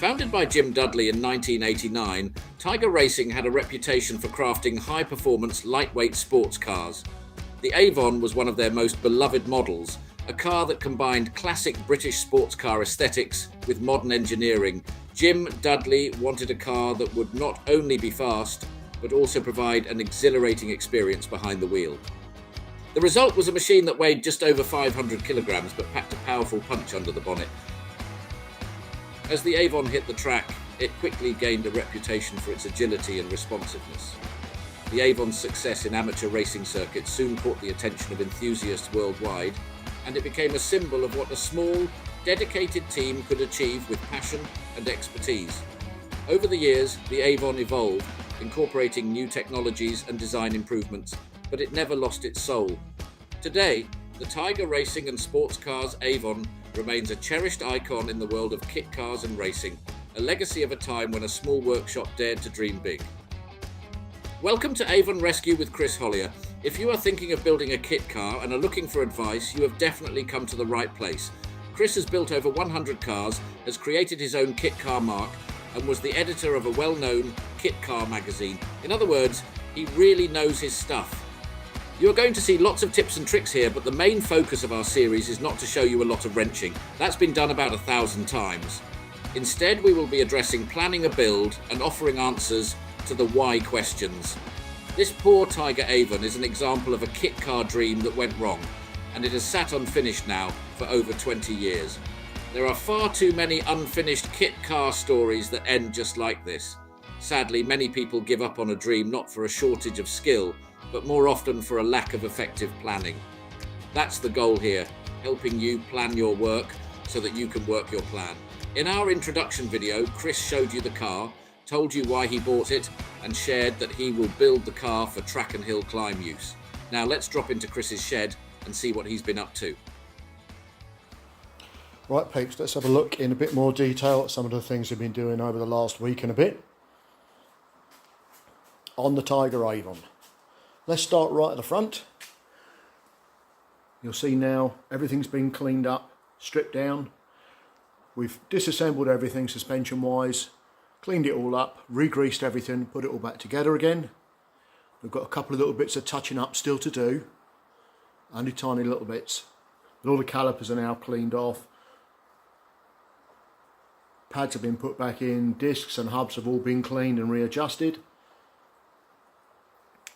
Founded by Jim Dudley in 1989, Tiger Racing had a reputation for crafting high-performance, lightweight sports cars. The Avon was one of their most beloved models, a car that combined classic British sports car aesthetics with modern engineering. Jim Dudley wanted a car that would not only be fast, but also provide an exhilarating experience behind the wheel. The result was a machine that weighed just over 500 kilograms, but packed a powerful punch under the bonnet. As the Avon hit the track, it quickly gained a reputation for its agility and responsiveness. The Avon's success in amateur racing circuits soon caught the attention of enthusiasts worldwide, and it became a symbol of what a small, dedicated team could achieve with passion and expertise. Over the years, the Avon evolved, incorporating new technologies and design improvements, but it never lost its soul. Today, the Tiger Racing and Sports Cars Avon remains a cherished icon in the world of kit cars and racing, a legacy of a time when a small workshop dared to dream big. Welcome to Avon Rescue with Chris Hollier. If you are thinking of building a kit car and are looking for advice, you have definitely come to the right place. Chris has built over 100 cars, has created his own kit car mark, and was the editor of a well-known kit car magazine. In other words, he really knows his stuff. You're going to see lots of tips and tricks here, but the main focus of our series is not to show you a lot of wrenching. That's been done about 1,000 times. Instead, we will be addressing planning a build and offering answers to the why questions. This poor Tiger Avon is an example of a kit car dream that went wrong, and it has sat unfinished now for over 20 years. There are far too many unfinished kit car stories that end just like this. Sadly, many people give up on a dream not for a shortage of skill, but more often for a lack of effective planning. That's the goal here, helping you plan your work so that you can work your plan. In our introduction video, Chris showed you the car, told you why he bought it, and shared that he will build the car for track and hill climb use. Now let's drop into Chris's shed and see what he's been up to. Right peeps, let's have a look in a bit more detail at some of the things we've been doing over the last week and a bit on the Tiger Avon. Let's start right at the front. You'll see now everything's been cleaned up, stripped down. We've disassembled everything suspension wise, cleaned it all up, re-greased everything, put it all back together again. We've got a couple of little bits of touching up still to do, only tiny little bits. But all the calipers are now cleaned off. Pads have been put back in, discs and hubs have all been cleaned and readjusted.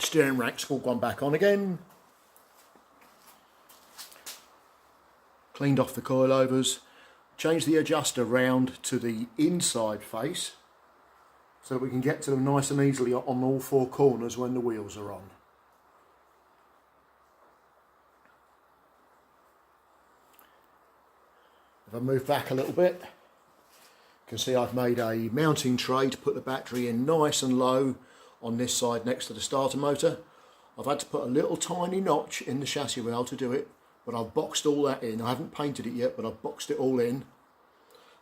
Steering rack's all gone back on again. Cleaned off the coilovers. Changed the adjuster round to the inside face so that we can get to them nice and easily on all four corners when the wheels are on. If I move back a little bit, you can see I've made a mounting tray to put the battery in nice and low on this side next to the starter motor. I've had to put a little tiny notch in the chassis rail to do it, but I've boxed all that in. I haven't painted it yet, but I've boxed it all in,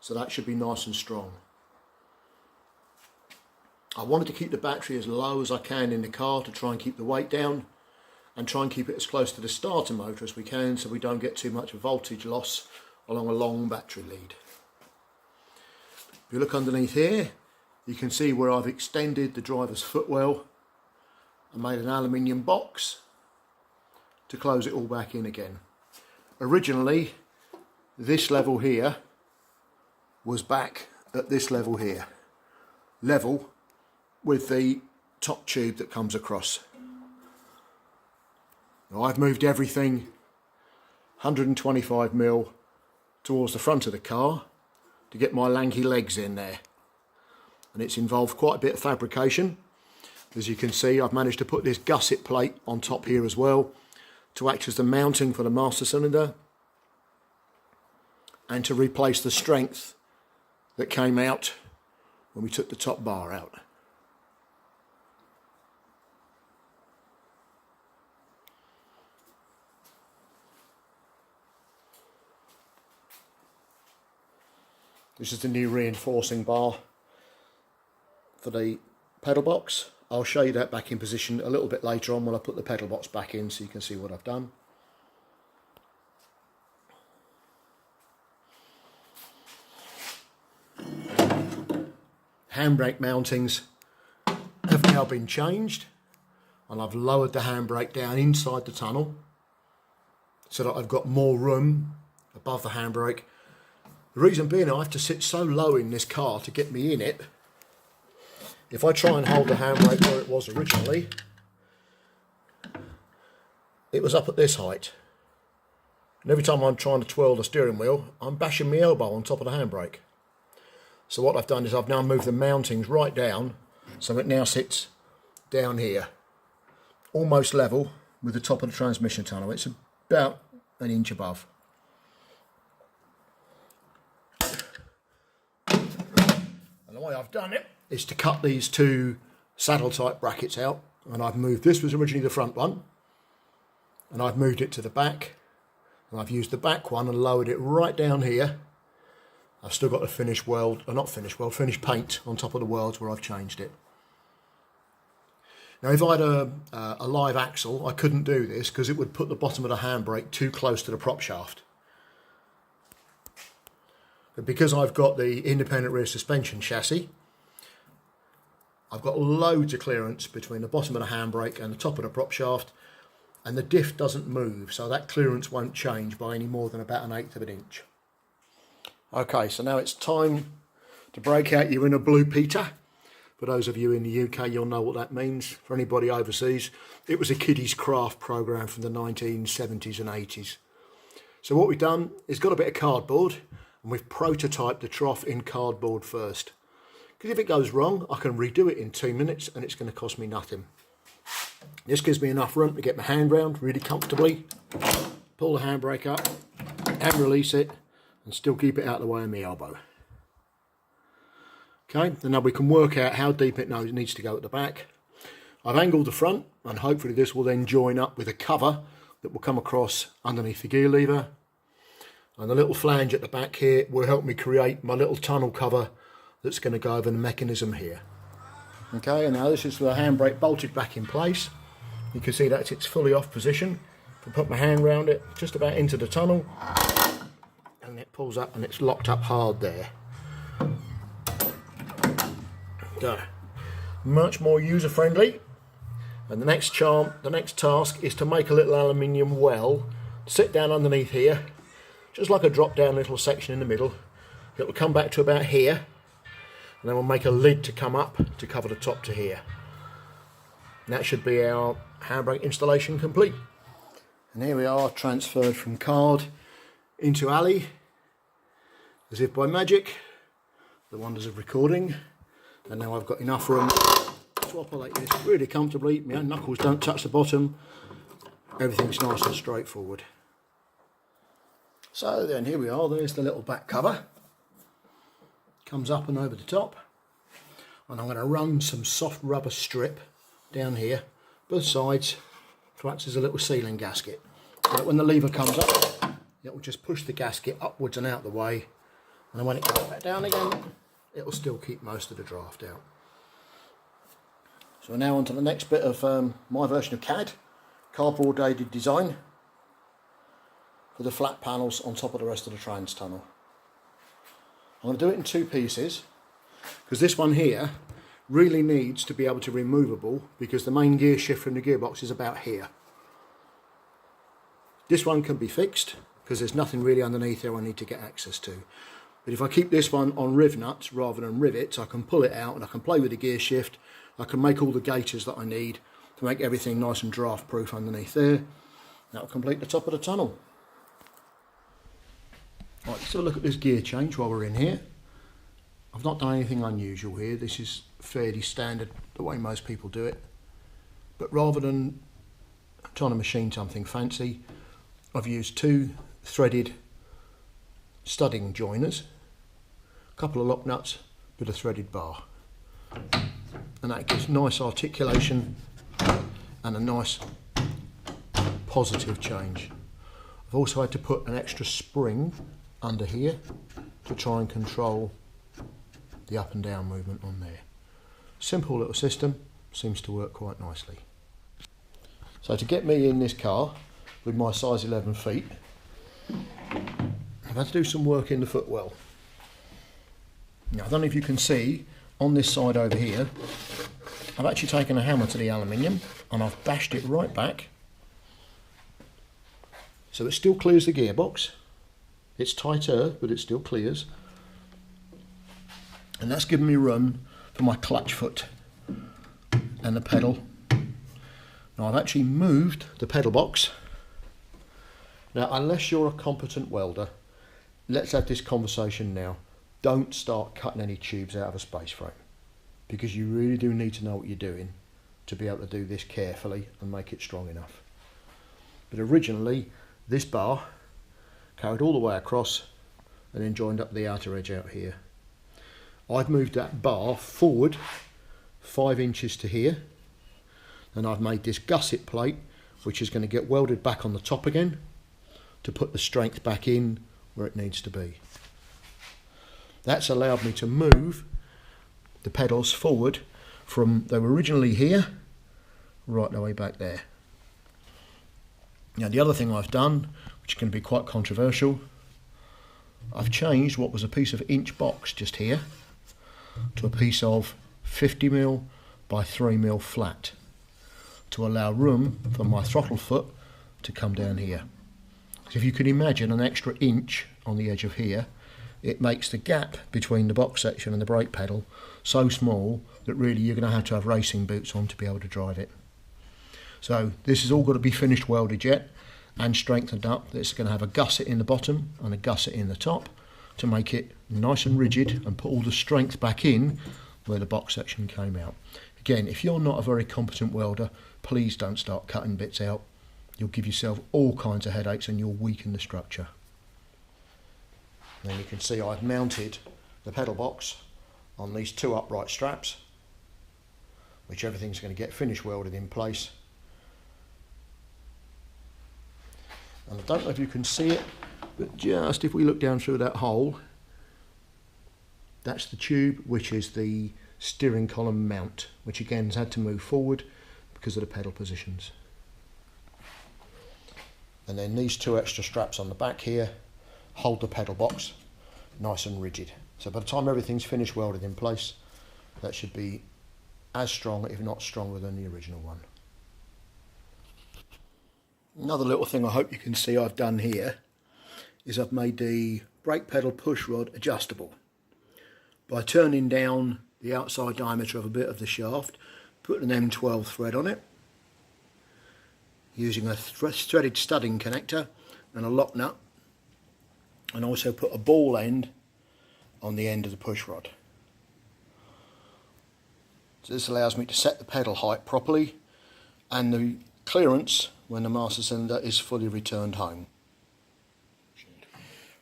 so that should be nice and strong. I wanted to keep the battery as low as I can in the car to try and keep the weight down and try and keep it as close to the starter motor as we can so we don't get too much voltage loss along a long battery lead. If you look underneath here, you can see where I've extended the driver's footwell and made an aluminium box to close it all back in again. Originally, this level here was back at this level here, level with the top tube that comes across. Now I've moved everything 125mm towards the front of the car to get my lanky legs in there. And it's involved quite a bit of fabrication. As you can see, I've managed to put this gusset plate on top here as well to act as the mounting for the master cylinder and to replace the strength that came out when we took the top bar out. This is the new reinforcing bar for the pedal box. I'll show you that back in position a little bit later on when I put the pedal box back in so you can see what I've done. handbrake mountings have now been changed, and I've lowered the handbrake down inside the tunnel so that I've got more room above the handbrake. The reason being, I have to sit so low in this car to get me in it. If I try and hold the handbrake where it was originally, it was up at this height. And every time I'm trying to twirl the steering wheel, I'm bashing my elbow on top of the handbrake. So what I've done is I've now moved the mountings right down, so it now sits down here, almost level with the top of the transmission tunnel. It's about an inch above. And the way I've done it is to cut these two saddle type brackets out, and I've moved, this was originally the front one, and I've moved it to the back, and I've used the back one and lowered it right down here. I've still got the finished finished paint on top of the welds where I've changed it. Now if I had a live axle, I couldn't do this because it would put the bottom of the handbrake too close to the prop shaft. But because I've got the independent rear suspension chassis, I've got loads of clearance between the bottom of the handbrake and the top of the prop shaft, and the diff doesn't move, so that clearance won't change by any more than about 1/8 of an inch. Okay, so now it's time to break out your inner Blue Peter. For those of you in the UK, you'll know what that means. For anybody overseas, it was a kiddies craft program from the 1970s and 80s. So what we've done is got a bit of cardboard, and we've prototyped the trough in cardboard first. Because if it goes wrong, I can redo it in 2 minutes and it's going to cost me nothing. This gives me enough room to get my hand round really comfortably, pull the handbrake up and release it, and still keep it out of the way of my elbow. Okay, and now we can work out how deep it needs to go at the back. I've angled the front, and hopefully this will then join up with a cover that will come across underneath the gear lever. And the little flange at the back here will help me create my little tunnel cover that's going to go over the mechanism here. Okay, and now this is the handbrake bolted back in place. You can see that it's fully off position. If I put my hand around it, just about into the tunnel, and it pulls up and it's locked up hard there. So, much more user friendly. And the next task is to make a little aluminium well, sit down underneath here, just like a drop down little section in the middle. It will come back to about here, and then we'll make a lid to come up to cover the top to here. And that should be our handbrake installation complete. And here we are, transferred from card into alley, as if by magic, the wonders of recording. And now I've got enough room to operate this really comfortably. My knuckles don't touch the bottom. Everything's nice and straightforward. So then here we are, there's the little back cover. Comes up and over the top. And I'm going to run some soft rubber strip down here, both sides, to act as a little sealing gasket. So that when the lever comes up, it will just push the gasket upwards and out the way. And then when it goes back down again, it will still keep most of the draft out. So now on to the next bit of my version of CAD, cardboard dated design for the flat panels on top of the rest of the trans tunnel. I'm going to do it in 2 pieces, because this one here really needs to be able to be removable, because the main gear shift from the gearbox is about here. This one can be fixed because there's nothing really underneath there I need to get access to. But if I keep this one on riv nuts rather than rivets, I can pull it out and I can play with the gear shift. I can make all the gaiters that I need to make everything nice and draft proof underneath there. That will complete the top of the tunnel. Right, let's have a look at this gear change while we're in here. I've not done anything unusual here. This is fairly standard, the way most people do it. But rather than trying to machine something fancy, I've used 2 threaded studding joiners, a couple of lock nuts with a threaded bar. And that gives nice articulation and a nice positive change. I've also had to put an extra spring under here to try and control the up and down movement on there. Simple little system, seems to work quite nicely. So to get me in this car with my size 11 feet, I've had to do some work in the footwell. Now I don't know if you can see, on this side over here, I've actually taken a hammer to the aluminium and I've bashed it right back. So it still clears the gearbox. It's tighter, but it still clears. And that's given me room for my clutch foot and the pedal. Now I've actually moved the pedal box. Now unless you're a competent welder, let's have this conversation now. Don't start cutting any tubes out of a space frame, because you really do need to know what you're doing to be able to do this carefully and make it strong enough. But originally this bar carried all the way across and then joined up the outer edge out here. I've moved that bar forward 5 inches to here, and I've made this gusset plate which is going to get welded back on the top again to put the strength back in where it needs to be. That's allowed me to move the pedals forward from, they were originally here, right the way back there. Now the other thing I've done, which can be quite controversial, I've changed what was a piece of inch box just here to a piece of 50mm by 3mm flat to allow room for my throttle foot to come down here. So if you can imagine an extra inch on the edge of here, it makes the gap between the box section and the brake pedal so small that really you're going to have racing boots on to be able to drive it. So this has all got to be finished welded yet and strengthened up. It's going to have a gusset in the bottom and a gusset in the top to make it nice and rigid and put all the strength back in where the box section came out. Again, if you're not a very competent welder, please don't start cutting bits out. You'll give yourself all kinds of headaches and you'll weaken the structure. And then you can see I've mounted the pedal box on these 2 upright straps, which everything's going to get finish welded in place. And I don't know if you can see it, but just if we look down through that hole, that's the tube, which is the steering column mount, which again has had to move forward because of the pedal positions. And then these 2 extra straps on the back here hold the pedal box nice and rigid. So by the time everything's finished welded in place, that should be as strong, if not stronger, than the original one. Another little thing I hope you can see I've done here is I've made the brake pedal push rod adjustable by turning down the outside diameter of a bit of the shaft, putting an M12 thread on it, using a threaded studding connector and a lock nut, and also put a ball end on the end of the push rod. So this allows me to set the pedal height properly and the clearance when the master cylinder is fully returned home.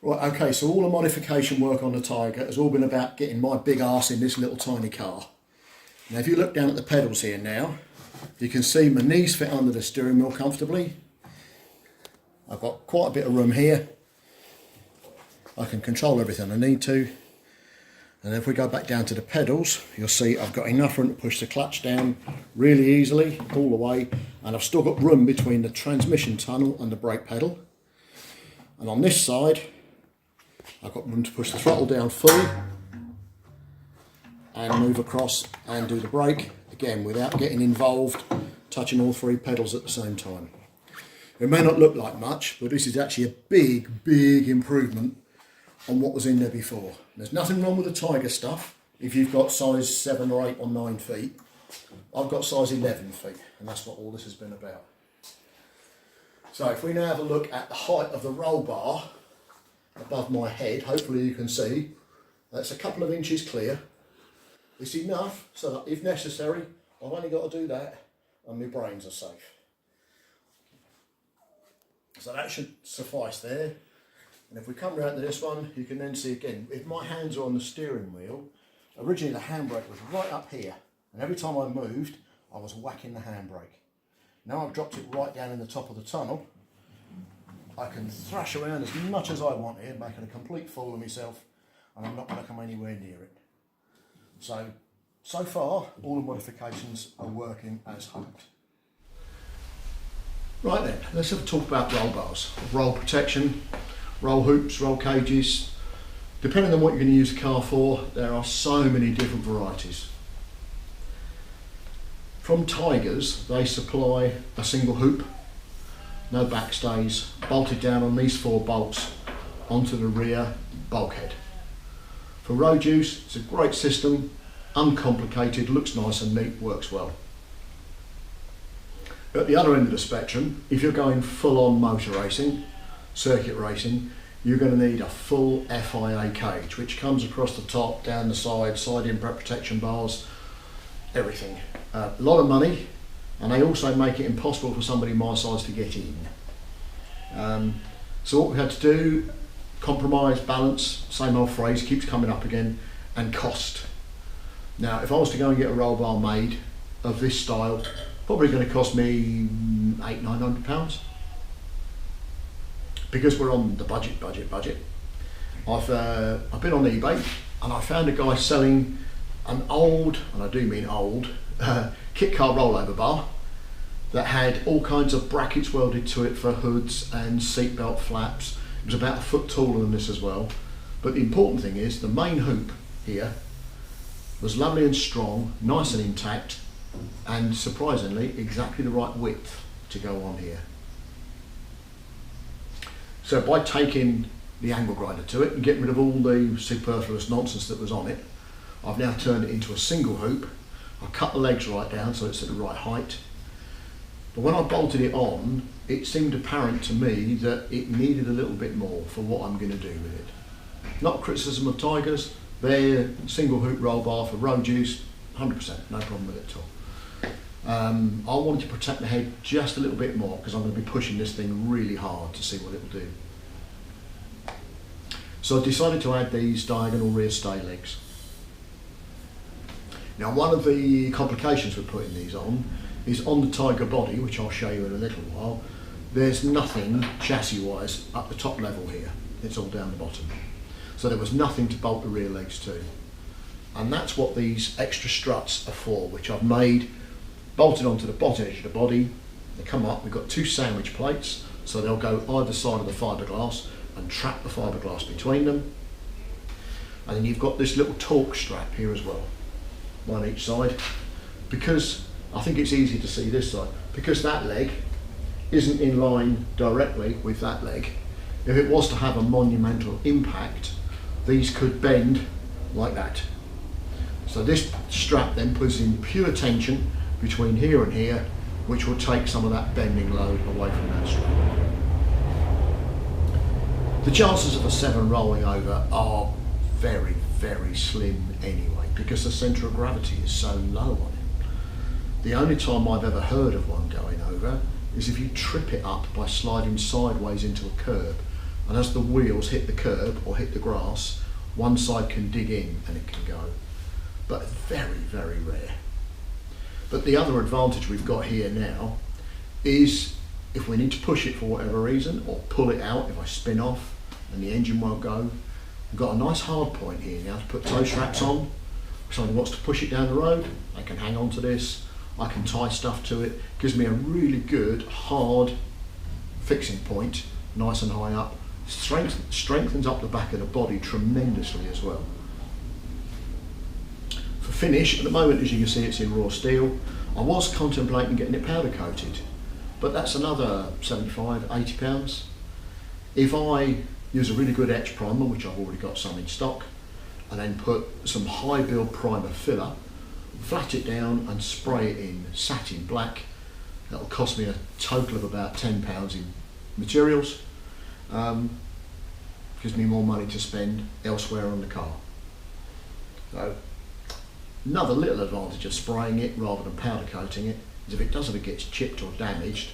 Right, okay, so all the modification work on the Tiger has all been about getting my big arse in this little tiny car. Now if you look down at the pedals here now, you can see my knees fit under the steering wheel comfortably. I've got quite a bit of room here. I can control everything I need to. And if we go back down to the pedals, you'll see I've got enough room to push the clutch down really easily all the way, and I've still got room between the transmission tunnel and the brake pedal. And on this side, I've got room to push the throttle down fully and move across and do the brake, again without getting involved, touching all 3 pedals at the same time. It may not look like much, but this is actually a big improvement on what was in there before. There's nothing wrong with the Tiger stuff if you've got size 7 or 8 or 9 feet. I've got size 11 feet, and that's what all this has been about. So if we now have a look at the height of the roll bar above my head, hopefully you can see that's a couple of inches clear. It's enough so that if necessary, I've only got to do that and my brains are safe. So that should suffice there. And if we come round to this one, you can then see again, if my hands are on the steering wheel, originally the handbrake was right up here, and every time I moved, I was whacking the handbrake. Now I've dropped it right down in the top of the tunnel. I can thrash around as much as I want here, making a complete fool of myself, and I'm not going to come anywhere near it. So far, all the modifications are working as hoped. Right then, let's have a talk about roll bars, roll protection, roll hoops, roll cages, Depending on what you're going to use the car for, there are so many different varieties. From Tigers, they supply a single hoop, no backstays, bolted down on these 4 bolts onto the rear bulkhead. For road use, it's a great system, uncomplicated, looks nice and neat, works well. At the other end of the spectrum, if you're going full-on motor racing, circuit racing, you're going to need a full FIA cage, which comes across the top, down the side impact protection bars, everything. A lot of money, and they also make it impossible for somebody my size to get in. So what we had to do, compromise, balance, same old phrase, keeps coming up again, and cost. Now, if I was to go and get a roll bar made of this style, probably going to cost me £800–900. Because we're on the budget. I've been on eBay and I found a guy selling an old, and I do mean old, kit car rollover bar that had all kinds of brackets welded to it for hoods and seatbelt flaps. It was about a foot taller than this as well. But the important thing is the main hoop here was lovely and strong, nice and intact, and surprisingly exactly the right width to go on here. So by taking the angle grinder to it and getting rid of all the superfluous nonsense that was on it, I've now turned it into a single hoop. I cut the legs right down so it's at the right height. But when I bolted it on, it seemed apparent to me that it needed a little bit more for what I'm going to do with it. Not a criticism of Tigers, they're single hoop roll bar for road use, 100%, no problem with it at all. I wanted to protect the head just a little bit more because I'm going to be pushing this thing really hard to see what it will do. So I decided to add these diagonal rear stay legs. Now, one of the complications with putting these on is on the Tiger body, which I'll show you in a little while, there's nothing chassis wise up the top level here, it's all down the bottom. So there was nothing to bolt the rear legs to. And that's what these extra struts are for, which I've made bolted onto the bottom edge of the body. They come up, we've got 2 sandwich plates, so they'll go either side of the fiberglass and trap the fiberglass between them. And then you've got this little torque strap here as well, one each side, because I think it's easy to see this side, because that leg isn't in line directly with that leg. If it was to have a monumental impact, these could bend like that. So this strap then puts in pure tension between here and here, which will take some of that bending load away from that strap. The chances of a 7 rolling over are very, very slim anyway, because the centre of gravity is so low on it. The only time I've ever heard of one going over is if you trip it up by sliding sideways into a curb, and as the wheels hit the curb or hit the grass, one side can dig in and it can go. But very, very rare. But the other advantage we've got here now is if we need to push it for whatever reason, or pull it out if I spin off and the engine won't go, we've got a nice hard point here now to put toe straps on. If somebody wants to push it down the road, they can hang on to this. I can tie stuff to it. Gives me a really good hard fixing point, nice and high up. Strengthens up the back of the body tremendously as well. For finish, at the moment, as you can see, it's in raw steel. I was contemplating getting it powder coated, but that's another £75–80. If I use a really good etch primer, which I've already got some in stock, and then put some high build primer filler, flat it down and spray it in satin black, that'll cost me a total of about £10 in materials. Gives me more money to spend elsewhere on the car. So another little advantage of spraying it rather than powder coating it is if it does ever get chipped or damaged,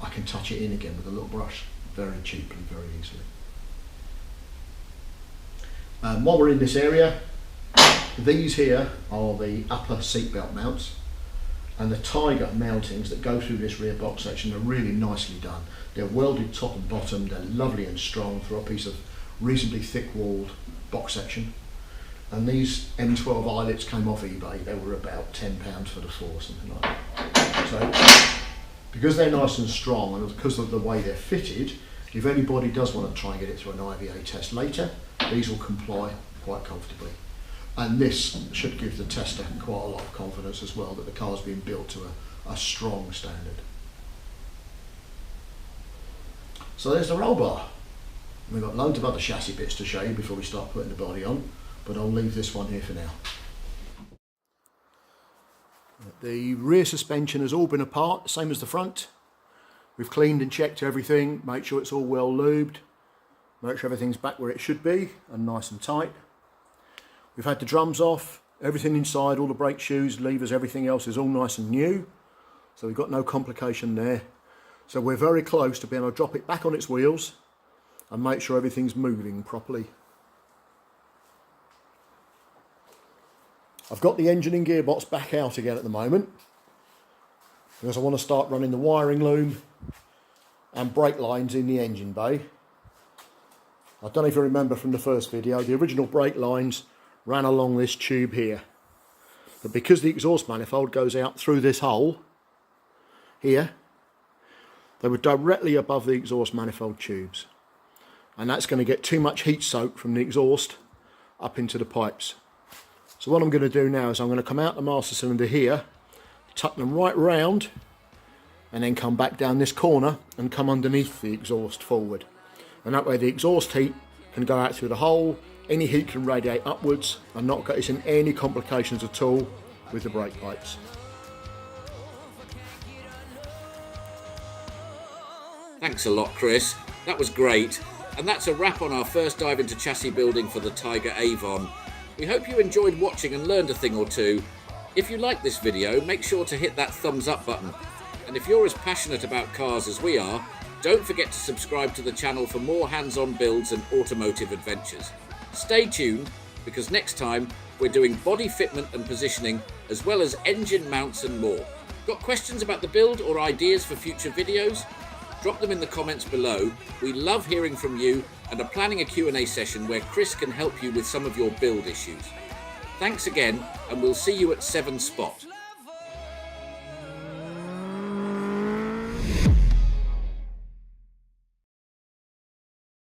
I can touch it in again with a little brush very cheaply, very easily. While we're in this area, these here are the upper seatbelt mounts, and the Tiger mountings that go through this rear box section are really nicely done. They're welded top and bottom, they're lovely and strong for a piece of reasonably thick walled box section. And these M12 eyelets came off eBay, they were about £10 for the 4, something like that. So, because they're nice and strong and because of the way they're fitted, if anybody does want to try and get it through an IVA test later, these will comply quite comfortably. And this should give the tester quite a lot of confidence as well that the car's being built to a strong standard. So there's the roll bar. We've got loads of other chassis bits to show you before we start putting the body on, but I'll leave this one here for now. The rear suspension has all been apart, same as the front. We've cleaned and checked everything, make sure it's all well lubed, make sure everything's back where it should be and nice and tight. We've had the drums off, everything inside, all the brake shoes, levers, everything else is all nice and new. So we've got no complication there. So we're very close to being able to drop it back on its wheels and make sure everything's moving properly. I've got the engine and gearbox back out again at the moment because I want to start running the wiring loom and brake lines in the engine bay. I don't know if you remember from the first video, the original brake lines ran along this tube here. But because the exhaust manifold goes out through this hole here, they were directly above the exhaust manifold tubes. And that's going to get too much heat soak from the exhaust up into the pipes. So what I'm going to do now is I'm going to come out the master cylinder here, tuck them right round, and then come back down this corner and come underneath the exhaust forward. And that way the exhaust heat can go out through the hole, any heat can radiate upwards and not get us in any complications at all with the brake pipes. Thanks a lot, Chris. That was great. And that's a wrap on our first dive into chassis building for the Tiger Avon. We hope you enjoyed watching and learned a thing or two. If you like this video, make sure to hit that thumbs up button. And if you're as passionate about cars as we are, don't forget to subscribe to the channel for more hands-on builds and automotive adventures. Stay tuned, because next time we're doing body fitment and positioning, as well as engine mounts and more. Got questions about the build or ideas for future videos? Drop them in the comments below. We love hearing from you and are planning a Q&A session where Chris can help you with some of your build issues. Thanks again, and we'll see you at 7 Spot.